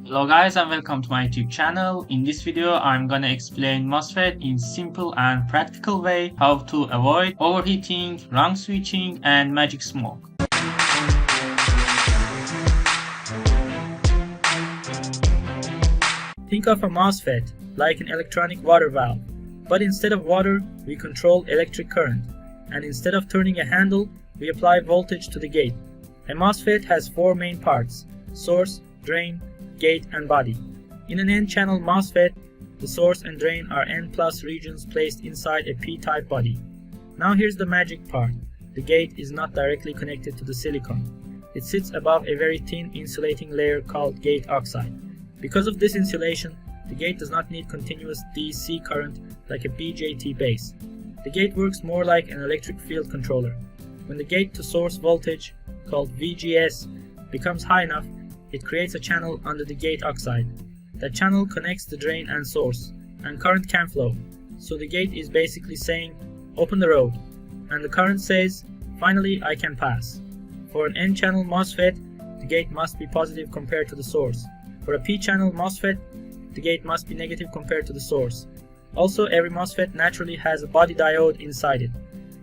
Hello guys and welcome to my YouTube channel. In this video I'm gonna explain MOSFET in simple and practical way, how to avoid overheating, wrong switching and magic smoke. Think of a MOSFET like an electronic water valve, but instead of water we control electric current, and instead of turning a handle we apply voltage to the gate. A MOSFET has four main parts: source, drain, gate and body. In an N-channel MOSFET, the source and drain are N+ regions placed inside a P-type body. Now here's the magic part. The gate is not directly connected to the silicon. It sits above a very thin insulating layer called gate oxide. Because of this insulation, the gate does not need continuous DC current like a BJT base. The gate works more like an electric field controller. When the gate to source voltage, called VGS, becomes high enough, it creates a channel under the gate oxide. That channel connects the drain and source, and current can flow. So the gate is basically saying, open the road, and the current says, finally I can pass. For an N-channel MOSFET, the gate must be positive compared to the source. For a P-channel MOSFET, the gate must be negative compared to the source. Also, every MOSFET naturally has a body diode inside it.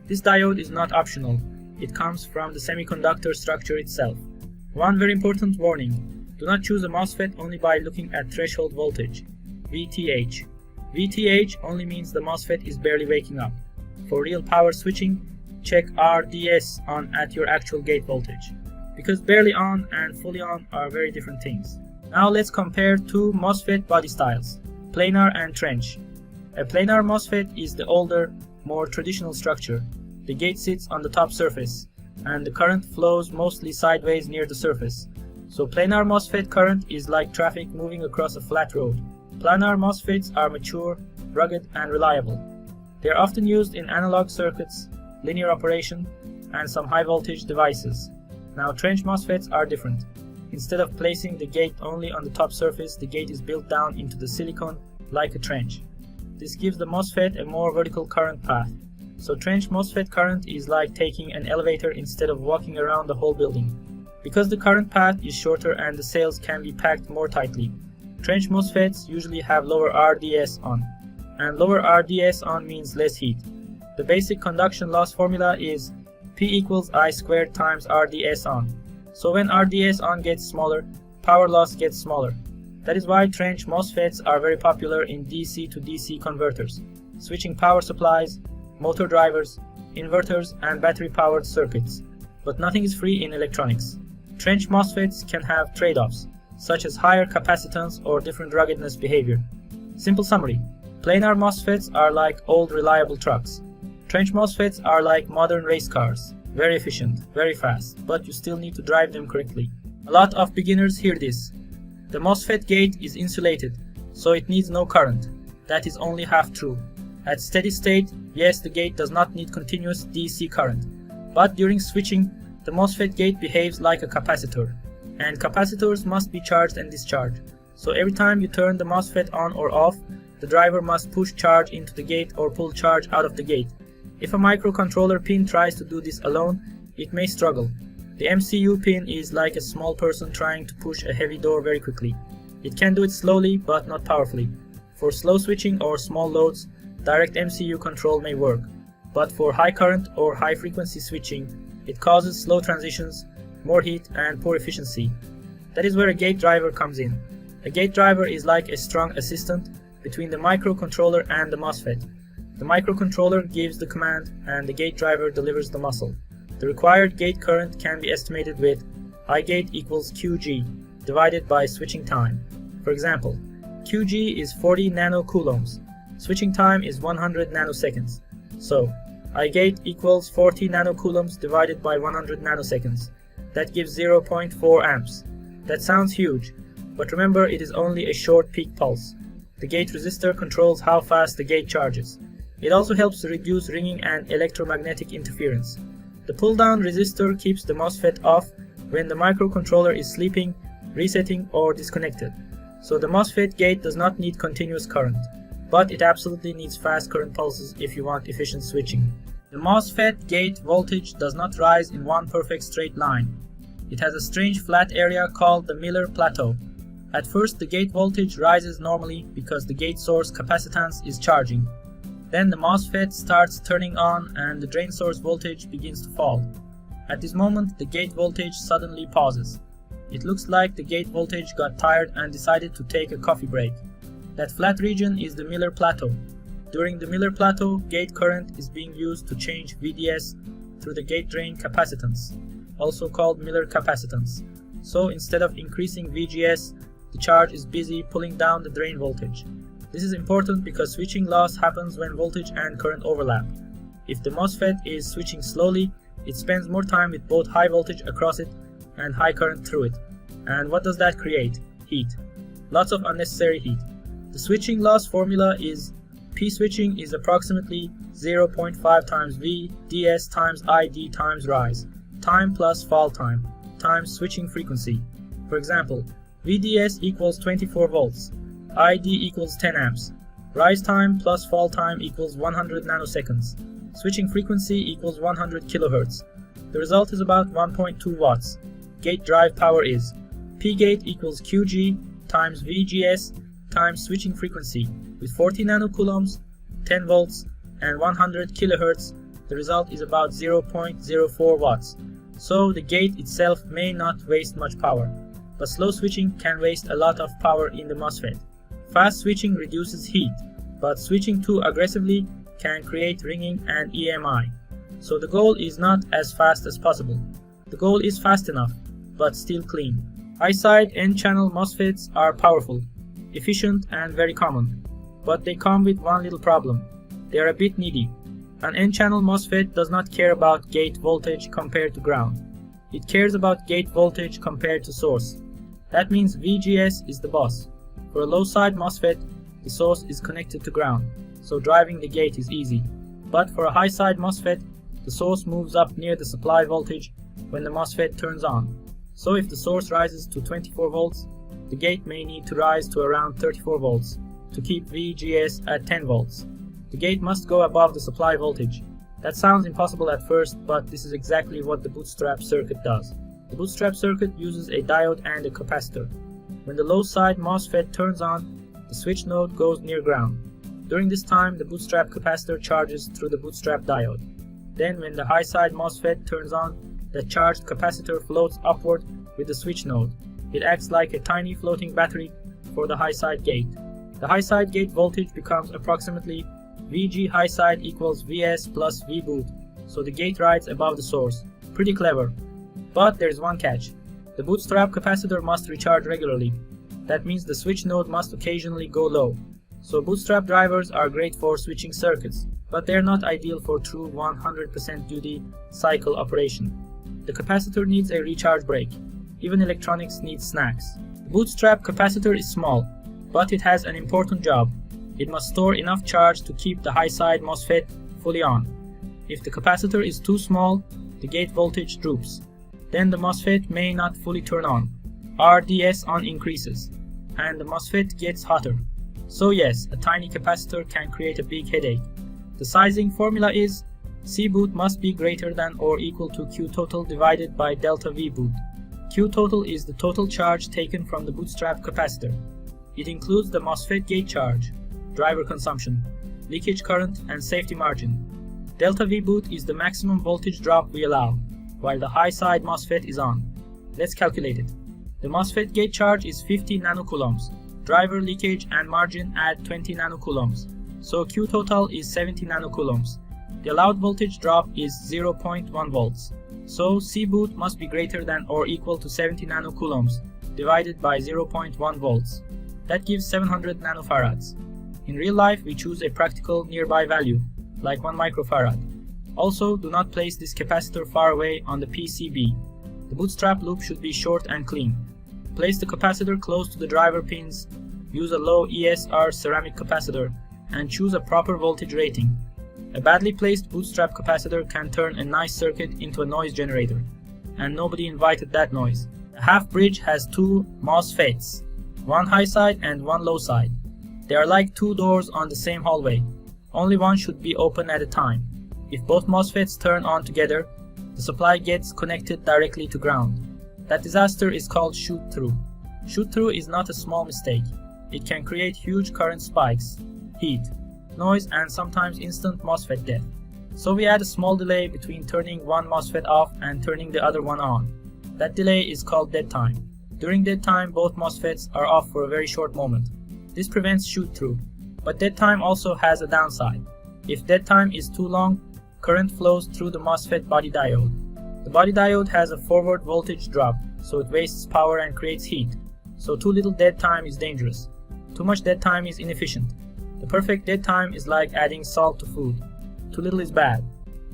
This diode is not optional. It comes from the semiconductor structure itself. One very important warning: do not choose a MOSFET only by looking at threshold voltage, VTH. VTH only means the MOSFET is barely waking up. For real power switching, check RDS on at your actual gate voltage, because barely on and fully on are very different things. Now let's compare two MOSFET body styles, planar and trench. A planar MOSFET is the older, more traditional structure. The gate sits on the top surface, and the current flows mostly sideways near the surface. So planar MOSFET current is like traffic moving across a flat road. Planar MOSFETs are mature, rugged and reliable. They are often used in analog circuits, linear operation, and some high voltage devices. Now trench MOSFETs are different. Instead of placing the gate only on the top surface, the gate is built down into the silicon like a trench. This gives the MOSFET a more vertical current path. So trench MOSFET current is like taking an elevator instead of walking around the whole building. Because the current path is shorter and the cells can be packed more tightly, trench MOSFETs usually have lower RDS on. And lower RDS on means less heat. The basic conduction loss formula is P equals I squared times RDS on. So when RDS on gets smaller, power loss gets smaller. That is why trench MOSFETs are very popular in DC to DC converters, switching power supplies, motor drivers, inverters and battery-powered circuits. But nothing is free in electronics. Trench MOSFETs can have trade-offs, such as higher capacitance or different ruggedness behavior. Simple summary: planar MOSFETs are like old reliable trucks. Trench MOSFETs are like modern race cars, very efficient, very fast, but you still need to drive them correctly. A lot of beginners hear this. The MOSFET gate is insulated, so it needs no current. That is only half true. At steady state, yes, the gate does not need continuous DC current, but during switching, the MOSFET gate behaves like a capacitor, and capacitors must be charged and discharged. So every time you turn the MOSFET on or off, the driver must push charge into the gate or pull charge out of the gate. If a microcontroller pin tries to do this alone, it may struggle. The MCU pin is like a small person trying to push a heavy door very quickly. It can do it slowly but not powerfully. For slow switching or small loads, direct MCU control may work, but for high current or high frequency switching, it causes slow transitions, more heat and poor efficiency. That is where a gate driver comes in. A gate driver is like a strong assistant between the microcontroller and the MOSFET. The microcontroller gives the command and the gate driver delivers the muscle. The required gate current can be estimated with I gate equals QG divided by switching time. For example, QG is 40 nanocoulombs. Switching time is 100 nanoseconds. So, I gate equals 40 nanocoulombs divided by 100 nanoseconds. That gives 0.4 amps. That sounds huge, but remember it is only a short peak pulse. The gate resistor controls how fast the gate charges. It also helps to reduce ringing and electromagnetic interference. The pull-down resistor keeps the MOSFET off when the microcontroller is sleeping, resetting or disconnected. So the MOSFET gate does not need continuous current, but it absolutely needs fast current pulses if you want efficient switching. The MOSFET gate voltage does not rise in one perfect straight line. It has a strange flat area called the Miller plateau. At first the gate voltage rises normally because the gate source capacitance is charging. Then the MOSFET starts turning on and the drain source voltage begins to fall. At this moment the gate voltage suddenly pauses. It looks like the gate voltage got tired and decided to take a coffee break. That flat region is the Miller plateau. During the Miller plateau, gate current is being used to change VDS through the gate drain capacitance, also called Miller capacitance. So instead of increasing VGS, the charge is busy pulling down the drain voltage. This is important because switching loss happens when voltage and current overlap. If the MOSFET is switching slowly, it spends more time with both high voltage across it and high current through it. And what does that create? Heat. Lots of unnecessary heat. The switching loss formula is P switching is approximately 0.5 times V ds times ID times rise, time plus fall time, times switching frequency. For example, VDS equals 24 volts, ID equals 10 amps, rise time plus fall time equals 100 nanoseconds, switching frequency equals 100 kHz. The result is about 1.2 watts. Gate drive power is P gate equals QG times VGS times switching frequency. With 40 nanocoulombs, 10 volts, and 100 kHz, the result is about 0.04 watts. So the gate itself may not waste much power, but slow switching can waste a lot of power in the MOSFET. Fast switching reduces heat, but switching too aggressively can create ringing and EMI. So the goal is not as fast as possible. The goal is fast enough, but still clean. High-side N-channel MOSFETs are powerful, efficient, and very common. But they come with one little problem. They are a bit needy. An N-channel MOSFET does not care about gate voltage compared to ground. It cares about gate voltage compared to source. That means VGS is the boss. For a low-side MOSFET, the source is connected to ground, so driving the gate is easy. But for a high-side MOSFET, the source moves up near the supply voltage when the MOSFET turns on. So if the source rises to 24 volts, the gate may need to rise to around 34 volts. To keep VGS at 10 volts. The gate must go above the supply voltage. That sounds impossible at first, but this is exactly what the Bootstrap circuit does. The Bootstrap circuit uses a diode and a capacitor. When the low side MOSFET turns on, the switch node goes near ground. During this time, the Bootstrap capacitor charges through the Bootstrap diode. Then when the high side MOSFET turns on, the charged capacitor floats upward with the switch node. It acts like a tiny floating battery for the high side gate. The high side gate voltage becomes approximately VG high side equals VS plus V boot, so the gate rides above the source. Pretty clever. But there is one catch. The Bootstrap capacitor must recharge regularly. That means the switch node must occasionally go low. So Bootstrap drivers are great for switching circuits, but they are not ideal for true 100% duty cycle operation. The capacitor needs a recharge break. Even electronics needs snacks. The Bootstrap capacitor is small, but it has an important job. It must store enough charge to keep the high side MOSFET fully on. If the capacitor is too small, the gate voltage droops. Then the MOSFET may not fully turn on. RDS on increases, and the MOSFET gets hotter. So yes, a tiny capacitor can create a big headache. The sizing formula is C boot must be greater than or equal to Q total divided by delta V boot. Q total is the total charge taken from the Bootstrap capacitor. It includes the MOSFET gate charge, driver consumption, leakage current, and safety margin. Delta V boot is the maximum voltage drop we allow, while the high side MOSFET is on. Let's calculate it. The MOSFET gate charge is 50 nanocoulombs. Driver leakage and margin add 20 nanocoulombs. So Q total is 70 nanocoulombs. The allowed voltage drop is 0.1 volts. So C boot must be greater than or equal to 70 nanocoulombs divided by 0.1 volts. That gives 700 nanofarads. In real life, we choose a practical nearby value, like 1 microfarad. Also, do not place this capacitor far away on the PCB. The Bootstrap loop should be short and clean. Place the capacitor close to the driver pins, use a low ESR ceramic capacitor, and choose a proper voltage rating. A badly placed Bootstrap capacitor can turn a nice circuit into a noise generator, and nobody invited that noise. A half bridge has two MOSFETs, one high side and one low side. They are like two doors on the same hallway. Only one should be open at a time. If both MOSFETs turn on together, the supply gets connected directly to ground. That disaster is called shoot-through. Shoot-through is not a small mistake. It can create huge current spikes, heat, noise, and sometimes instant MOSFET death. So we add a small delay between turning one MOSFET off and turning the other one on. That delay is called dead time. During dead time, both MOSFETs are off for a very short moment. This prevents shoot-through. But dead time also has a downside. If dead time is too long, current flows through the MOSFET body diode. The body diode has a forward voltage drop, so it wastes power and creates heat. So too little dead time is dangerous. Too much dead time is inefficient. The perfect dead time is like adding salt to food. Too little is bad.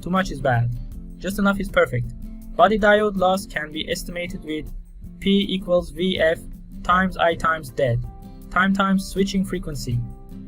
Too much is bad. Just enough is perfect. Body diode loss can be estimated with P equals Vf times I times dead, time times switching frequency.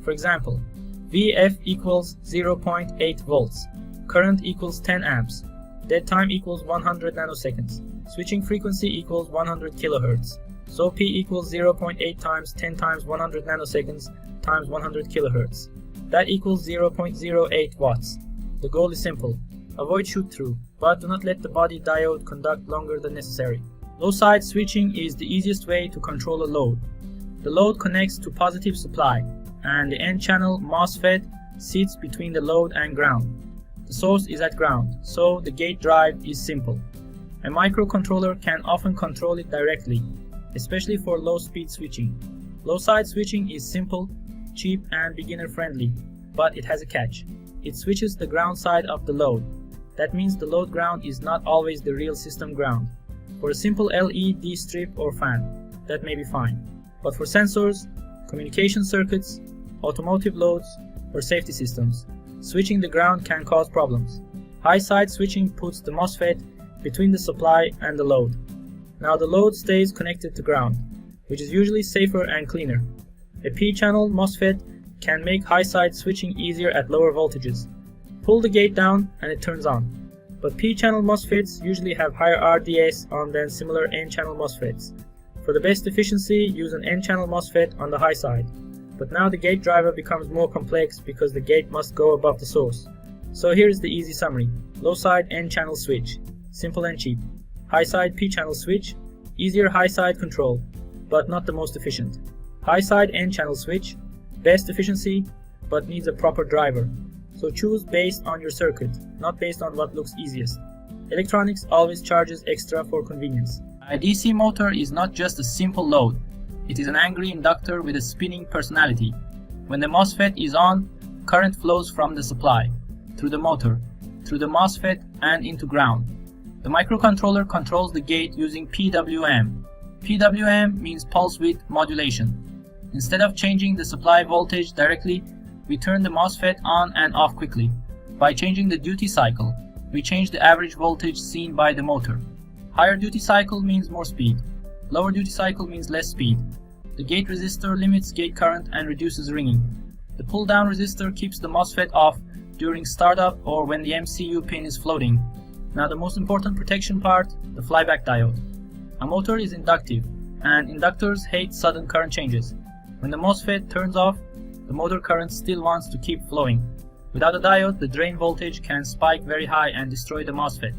For example, Vf equals 0.8 volts, current equals 10 amps, dead time equals 100 nanoseconds, switching frequency equals 100 kilohertz. So P equals 0.8 times 10 times 100 nanoseconds times 100 kilohertz. That equals 0.08 watts. The goal is simple. Avoid shoot-through, but do not let the body diode conduct longer than necessary. Low-side switching is the easiest way to control a load. The load connects to positive supply, and the N-channel MOSFET sits between the load and ground. The source is at ground, so the gate drive is simple. A microcontroller can often control it directly, especially for low-speed switching. Low-side switching is simple, cheap, and beginner-friendly, but it has a catch. It switches the ground side of the load. That means the load ground is not always the real system ground. For a simple LED strip or fan, that may be fine. But for sensors, communication circuits, automotive loads, or safety systems, switching the ground can cause problems. High-side switching puts the MOSFET between the supply and the load. Now the load stays connected to ground, which is usually safer and cleaner. A P-channel MOSFET can make high-side switching easier at lower voltages. Pull the gate down and it turns on. But P-channel MOSFETs usually have higher RDS on than similar N-channel MOSFETs. For the best efficiency, use an N-channel MOSFET on the high side. But now the gate driver becomes more complex because the gate must go above the source. So here is the easy summary. Low side N-channel switch, simple and cheap. High side P-channel switch, easier high side control, but not the most efficient. High side N-channel switch, best efficiency, but needs a proper driver. So choose based on your circuit, not based on what looks easiest. Electronics always charges extra for convenience. A DC motor is not just a simple load. It is an angry inductor with a spinning personality. When the MOSFET is on, current flows from the supply, through the motor, through the MOSFET, and into ground. The microcontroller controls the gate using PWM. PWM means pulse width modulation. Instead of changing the supply voltage directly, we turn the MOSFET on and off quickly. By changing the duty cycle, we change the average voltage seen by the motor. Higher duty cycle means more speed. Lower duty cycle means less speed. The gate resistor limits gate current and reduces ringing. The pull-down resistor keeps the MOSFET off during startup or when the MCU pin is floating. Now the most important protection part, the flyback diode. A motor is inductive, and inductors hate sudden current changes. When the MOSFET turns off, the motor current still wants to keep flowing. Without a diode, the drain voltage can spike very high and destroy the MOSFET.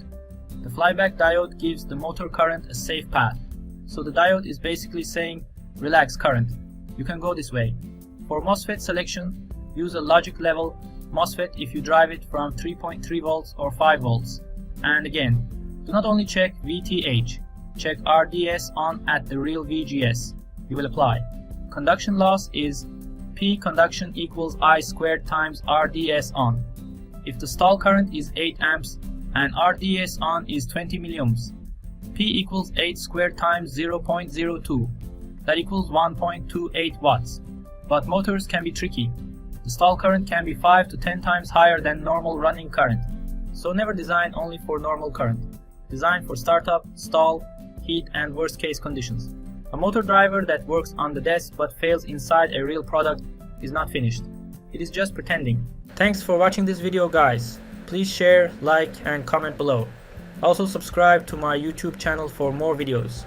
The flyback diode gives the motor current a safe path. So the diode is basically saying, relax current, you can go this way. For MOSFET selection, use a logic level MOSFET if you drive it from 3.3 volts or 5 volts. And again, do not only check VTH, check RDS on at the real VGS. You will apply. Conduction loss is P conduction equals I squared times RDS on. If the stall current is 8 amps and RDS on is 20 milliohms, P equals 8 squared times 0.02. That equals 1.28 watts. But motors can be tricky. The stall current can be 5 to 10 times higher than normal running current. So never design only for normal current. Design for startup, stall, heat, and worst case conditions. A motor driver that works on the desk but fails inside a real product is not finished. It is just pretending. Thanks for watching this video, guys. Please share, like, and comment below. Also subscribe to my YouTube channel for more videos.